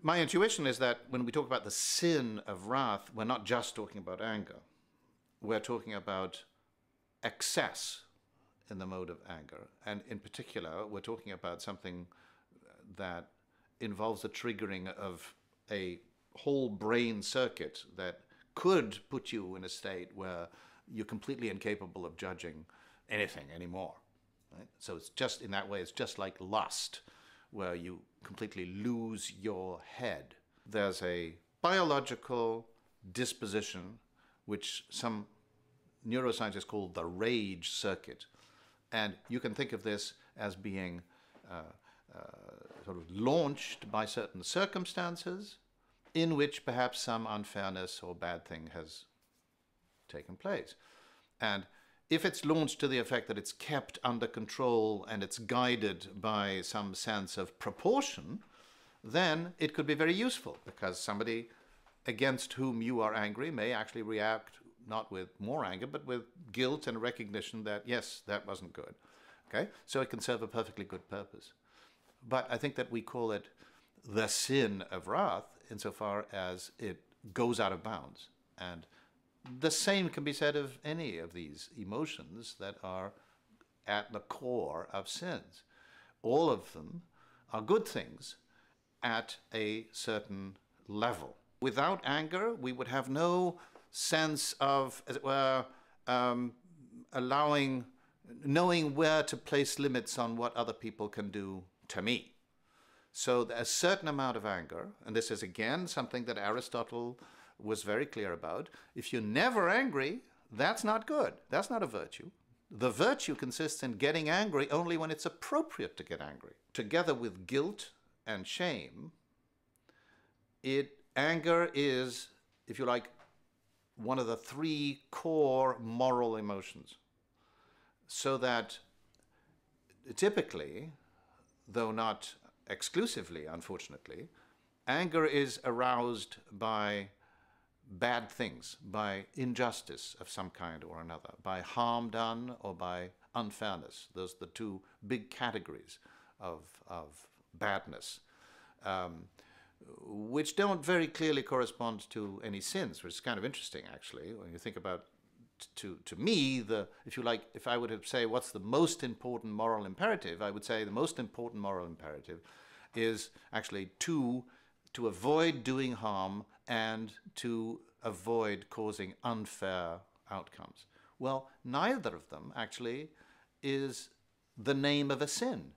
My intuition is that when we talk about the sin of wrath, we're not just talking about anger. We're talking about excess in the mode of anger. And in particular, we're talking about something that involves the triggering of a whole brain circuit that could put you in a state where you're completely incapable of judging anything anymore. Right? So it's just, in that way, it's just like lust, where you completely lose your head. There's a biological disposition, which some neuroscientists call the rage circuit. And you can think of this as being sort of launched by certain circumstances in which perhaps some unfairness or bad thing has taken place. And if it's launched to the effect that it's kept under control and it's guided by some sense of proportion, then it could be very useful, because somebody against whom you are angry may actually react not with more anger, but with guilt and recognition that, yes, that wasn't good. Okay? So it can serve a perfectly good purpose. But I think that we call it the sin of wrath insofar as it goes out of bounds. And the same can be said of any of these emotions that are at the core of sins. All of them are good things at a certain level. Without anger, we would have no sense of, as it were, knowing where to place limits on what other people can do to me. So a certain amount of anger, and this is again something that Aristotle was very clear about. If you're never angry, that's not good. That's not a virtue. The virtue consists in getting angry only when it's appropriate to get angry. Together with guilt and shame, anger is, if you like, one of the three core moral emotions. So that typically, though not exclusively, unfortunately, anger is aroused by bad things, by injustice of some kind or another, by harm done or by unfairness. Those are the two big categories of badness, which don't very clearly correspond to any sins, which is kind of interesting, actually, when you think about, to me, if you like, if I were to say what's the most important moral imperative, I would say the most important moral imperative is actually to avoid doing harm and to avoid causing unfair outcomes. Well, neither of them actually is the name of a sin.